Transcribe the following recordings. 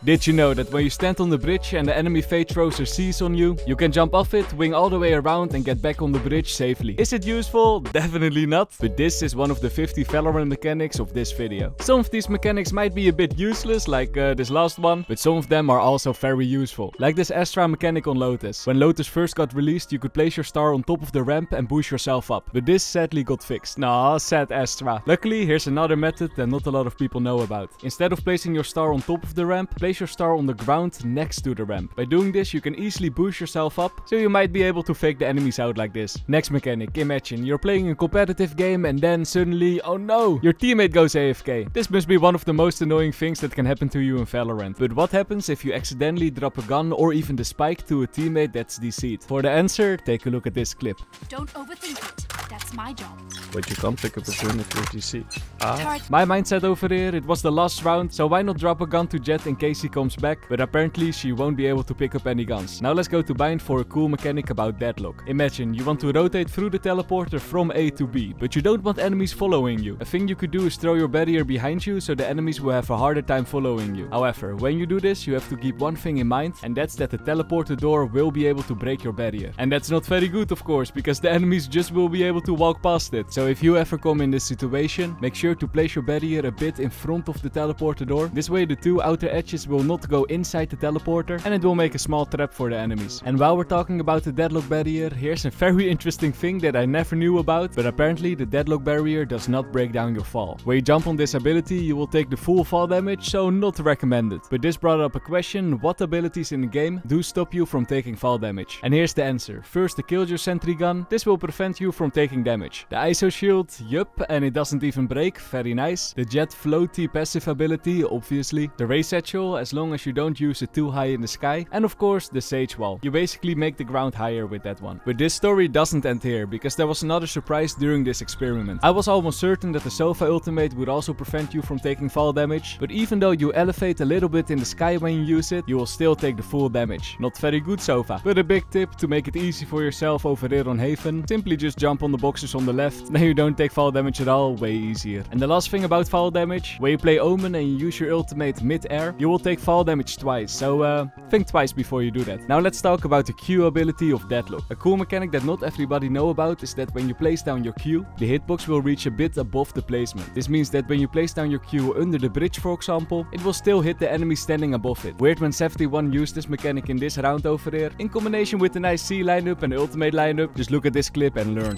Did you know that when you stand on the bridge and the enemy Fade Thrower sees on you, you can jump off it, wing all the way around and get back on the bridge safely? Is it useful? Definitely not, but this is one of the 50 Valorant mechanics of this video. Some of these mechanics might be a bit useless, like this last one, but some of them are also very useful. Like this Astra mechanic on Lotus. When Lotus first got released, you could place your star on top of the ramp and boost yourself up, but this sadly got fixed. Nah, sad Astra. Luckily, here's another method that not a lot of people know about. Instead of placing your star on top of the ramp, place your star on the ground next to the ramp. By doing this, you can easily boost yourself up, so you might be able to fake the enemies out like this. Next mechanic, imagine you're playing a competitive game and then suddenly, oh no, your teammate goes AFK. This must be one of the most annoying things that can happen to you in Valorant. But what happens if you accidentally drop a gun or even the spike to a teammate that's DC'd? For the answer, take a look at this clip. Don't overthink it. That's my job. But you can't pick up a gun if you're DC. My mindset over here, it was the last round, so why not drop a gun to Jett in case he comes back? But apparently she won't be able to pick up any guns. Now let's go to Bind for a cool mechanic about deadlock. Imagine you want to rotate through the teleporter from A to B, but you don't want enemies following you. A thing you could do is throw your barrier behind you so the enemies will have a harder time following you. However, when you do this, you have to keep one thing in mind, and that's that the teleporter door will be able to break your barrier. And that's not very good, of course, because the enemies just will be able to walk past it. So if you ever come in this situation, make sure to place your barrier a bit in front of the teleporter door. This way the two outer edges will not go inside the teleporter, and it will make a small trap for the enemies. And while we're talking about the deadlock barrier, here's a very interesting thing that I never knew about, but apparently the deadlock barrier does not break down your fall. When you jump on this ability, you will take the full fall damage, so not recommended. But this brought up a question: what abilities in the game do stop you from taking fall damage? And here's the answer. First, the Killjoy Sentry Gun. This will prevent you from taking damage. The ISO Shield, yup, and it doesn't even break, very nice. The Jett Floaty passive ability, obviously. The Ray Satchel, as long as you don't use it too high in the sky. And of course, the Sage Wall. You basically make the ground higher with that one. But this story doesn't end here, because there was another surprise during this experiment. I was almost certain that the Sova ultimate would also prevent you from taking fall damage, but even though you elevate a little bit in the sky when you use it, you will still take the full damage. Not very good, Sova. But a big tip to make it easy for yourself over there on Haven: simply just jump on the boxes on the left, then you don't take fall damage at all, way easier. And the last thing about fall damage, when you play Omen and you use your ultimate mid-air, you will take fall damage twice, so think twice before you do that. Now let's talk about the Q ability of Deadlock. A cool mechanic that not everybody know about is that when you place down your Q, the hitbox will reach a bit above the placement. This means that when you place down your Q under the bridge, for example, it will still hit the enemy standing above it. Weirdman71 used this mechanic in this round over there, in combination with the nice C lineup and the ultimate lineup. Just look at this clip and learn.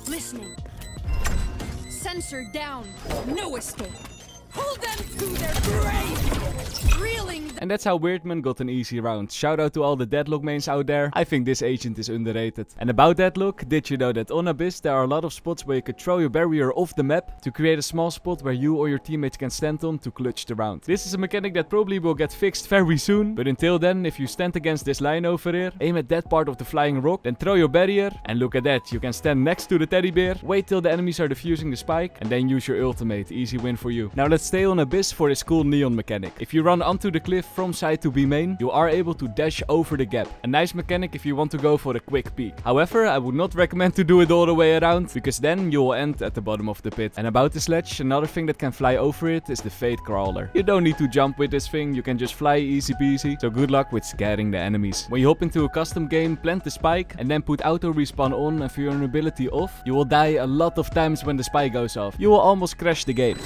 Listening. Sensor down. No escape. Pull them to their grave. Reeling. And that's how Weirdman got an easy round. Shout out to all the Deadlock mains out there. I think this agent is underrated. And about Deadlock, did you know that on Abyss there are a lot of spots where you could throw your barrier off the map to create a small spot where you or your teammates can stand on to clutch the round. This is a mechanic that probably will get fixed very soon, but until then, if you stand against this line over here, aim at that part of the flying rock, then throw your barrier, and look at that, you can stand next to the teddy bear, wait till the enemies are defusing the spike, and then use your ultimate. Easy win for you. Now let's stay on Abyss for this cool neon mechanic. If you run onto the cliff from side to B main, you are able to dash over the gap. A nice mechanic if you want to go for a quick peek. However, I would not recommend to do it all the way around, because then you will end at the bottom of the pit. And about the sledge, another thing that can fly over it is the Fade Crawler. You don't need to jump with this thing, you can just fly easy peasy. So good luck with scaring the enemies. When you hop into a custom game, plant the spike and then put auto respawn on and vulnerability off, you will die a lot of times when the spike goes off. You will almost crash the game.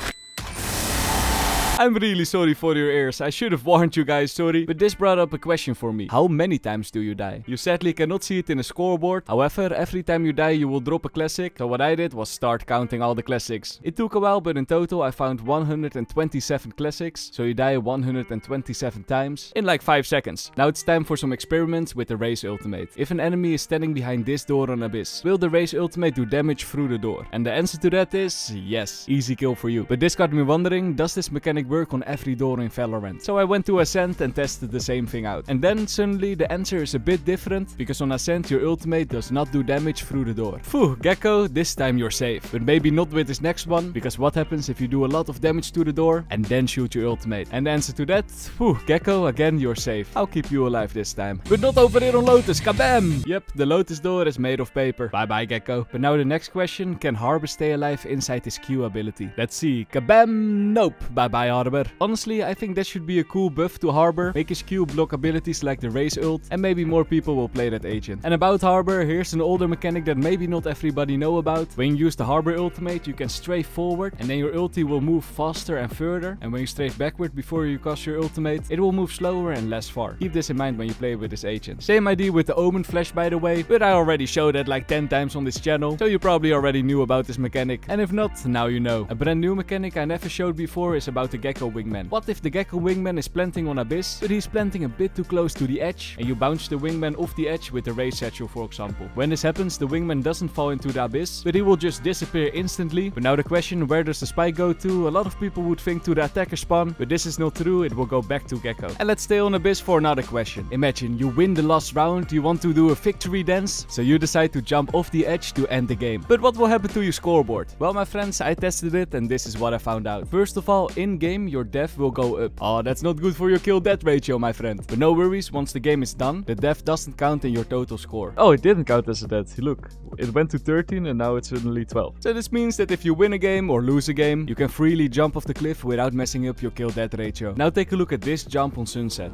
I'm really sorry for your ears. I should have warned you guys, sorry. But this brought up a question for me. How many times do you die? You sadly cannot see it in a scoreboard. However, every time you die, you will drop a classic. So what I did was start counting all the classics. It took a while, but in total I found 127 classics. So you die 127 times in like 5 seconds. Now it's time for some experiments with the Raze ultimate. If an enemy is standing behind this door on Abyss, will the Raze ultimate do damage through the door? And the answer to that is yes. Easy kill for you. But this got me wondering, does this mechanic work on every door in Valorant? So I went to Ascent and tested the same thing out. And then suddenly the answer is a bit different, because on Ascent your ultimate does not do damage through the door. Phew, Gekko, this time you're safe. But maybe not with this next one, because what happens if you do a lot of damage to the door and then shoot your ultimate? And the answer to that, phew, Gekko, again you're safe. I'll keep you alive this time. But not over here on Lotus, kabam! Yep, the Lotus door is made of paper. Bye bye Gekko. But now the next question, can Harbor stay alive inside his Q ability? Let's see, kabam, nope. Bye bye Harbor. Harbor. Honestly, I think that should be a cool buff to Harbor, make his Q block abilities like the Raze ult, and maybe more people will play that agent. And about Harbor, here's an older mechanic that maybe not everybody know about. When you use the Harbor ultimate, you can strafe forward, and then your ulti will move faster and further, and when you strafe backward before you cast your ultimate, it will move slower and less far. Keep this in mind when you play with this agent. Same idea with the Omen flash, by the way, but I already showed that like 10 times on this channel, so you probably already knew about this mechanic, and if not, now you know. A brand new mechanic I never showed before is about the Gecko Wingman. What if the Gecko Wingman is planting on Abyss, but he's planting a bit too close to the edge, and you bounce the Wingman off the edge with the Raze satchel, for example. When this happens, the Wingman doesn't fall into the Abyss, but he will just disappear instantly. But now the question, where does the spike go to? A lot of people would think to the attacker spawn, but this is not true, it will go back to Gecko. And let's stay on Abyss for another question. Imagine you win the last round, you want to do a victory dance, so you decide to jump off the edge to end the game. But what will happen to your scoreboard? Well, my friends, I tested it and this is what I found out. First of all, in game your death will go up. Oh, that's not good for your kill death ratio, my friend. But no worries, once the game is done, the death doesn't count in your total score. Oh, it didn't count as a death. Look, it went to 13 and now it's suddenly 12. So this means that if you win a game or lose a game, you can freely jump off the cliff without messing up your kill death ratio. Now take a look at this jump on Sunset.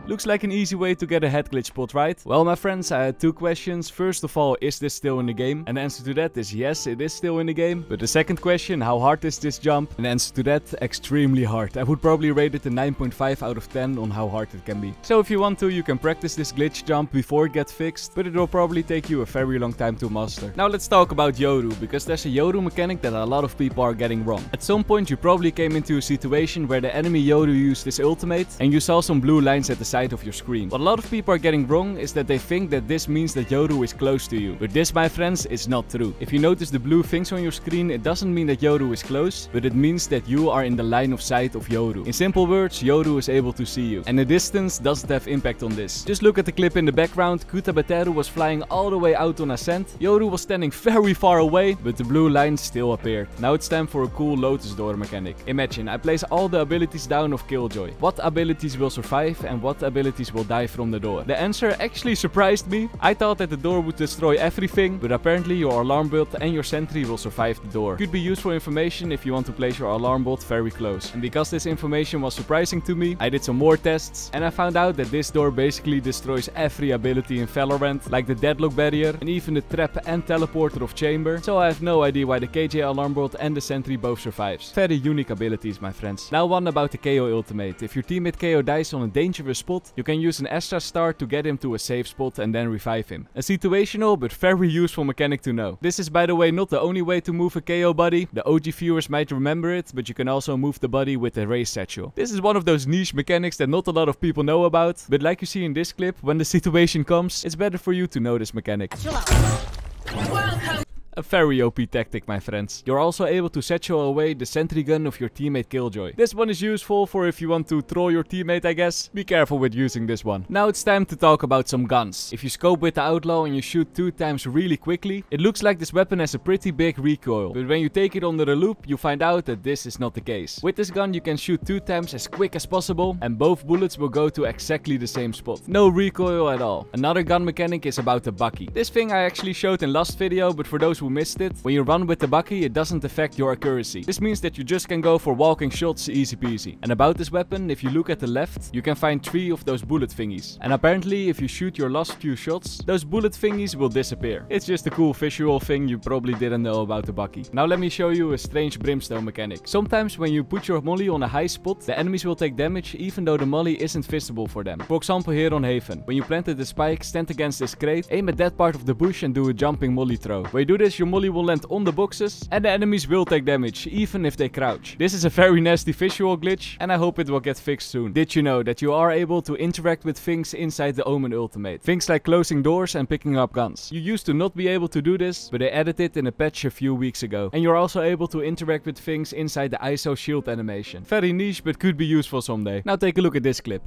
Looks like an easy way to get a head glitch spot, right? Well, my friends, I had two questions. First of all, is this still in the game? And the answer to that is yes, it is still in the game. But the second question, how hard is this jump? And the answer to that, extremely hard. I would probably rate it a 9.5 out of 10 on how hard it can be. So if you want to, you can practice this glitch jump before it gets fixed, but it will probably take you a very long time to master. Now let's talk about Yoru, because there's a Yoru mechanic that a lot of people are getting wrong. At some point you probably came into a situation where the enemy Yoru used his ultimate, and you saw some blue lines at the side of your screen. What a lot of people are getting wrong is that they think that this means that Yoru is close to you. But this, my friends, is not true. If you notice the blue things on your screen, it doesn't mean that Yoru is close, but it means that you are in the line of sight of Yoru. In simple words, Yoru is able to see you. And the distance doesn't have impact on this. Just look at the clip in the background. Kutabateru was flying all the way out on Ascent. Yoru was standing very far away, but the blue line still appeared. Now it's time for a cool Lotus Door mechanic. Imagine, I place all the abilities down of Killjoy. What abilities will survive and what abilities will die from the door? The answer actually surprised me. I thought that the door would destroy everything, but apparently your alarm bot and your sentry will survive the door. Could be useful information if you want to place your alarm bot very close. And because this information was surprising to me, I did some more tests and I found out that this door basically destroys every ability in Valorant, like the Deadlock Barrier and even the Trap and Teleporter of Chamber. So I have no idea why the KJ alarm bot and the sentry both survives. Very unique abilities, my friends. Now one about the KO ultimate. If your teammate KO dies on a dangerous spot, you can use an Astra Star to get him to a safe spot and then revive him. A situational but very useful mechanic to know. This is, by the way, not the only way to move a KO body. The OG viewers might remember it, but you can also move the body with the Raze satchel. This is one of those niche mechanics that not a lot of people know about, but like you see in this clip, when the situation comes, it's better for you to know this mechanic. Welcome. A very OP tactic, my friends. You're also able to satchel away the sentry gun of your teammate Killjoy. This one is useful for if you want to troll your teammate, I guess. Be careful with using this one. Now it's time to talk about some guns. If you scope with the Outlaw and you shoot 2 times really quickly, it looks like this weapon has a pretty big recoil. But when you take it under the loop, you find out that this is not the case. With this gun you can shoot 2 times as quick as possible and both bullets will go to exactly the same spot. No recoil at all. Another gun mechanic is about the Bucky. This thing I actually showed in last video, but for those who missed it, when you run with the Bucky, it doesn't affect your accuracy. This means that you just can go for walking shots easy peasy. And about this weapon, if you look at the left, you can find 3 of those bullet thingies. And apparently, if you shoot your last few shots, those bullet thingies will disappear. It's just a cool visual thing you probably didn't know about the Bucky. Now let me show you a strange brimstone mechanic. Sometimes when you put your molly on a high spot, the enemies will take damage even though the molly isn't visible for them. For example, here on Haven. When you planted the spike, stand against this crate, aim at that part of the bush and do a jumping molly throw. When you do this, your molly will land on the boxes and the enemies will take damage even if they crouch. This is a very nasty visual glitch and I hope it will get fixed soon. Did you know that you are able to interact with things inside the Omen ultimate? Things like closing doors and picking up guns. You used to not be able to do this, but they added it in a patch a few weeks ago. And you're also able to interact with things inside the ISO shield animation. Very niche but could be useful someday. Now take a look at this clip.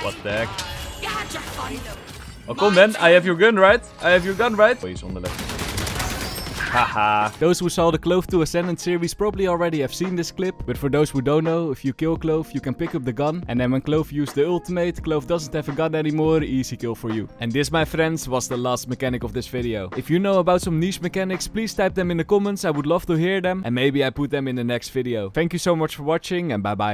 What the heck? Oh, come man, I have your gun, right? I have your gun, right? Oh, he's on the left. Haha. Those who saw the Clove to Ascendant series probably already have seen this clip, but for those who don't know, if you kill Clove, you can pick up the gun, and then when Clove used the ultimate, Clove doesn't have a gun anymore, easy kill for you. And this, my friends, was the last mechanic of this video. If you know about some niche mechanics, please type them in the comments, I would love to hear them, and maybe I put them in the next video. Thank you so much for watching, and bye bye.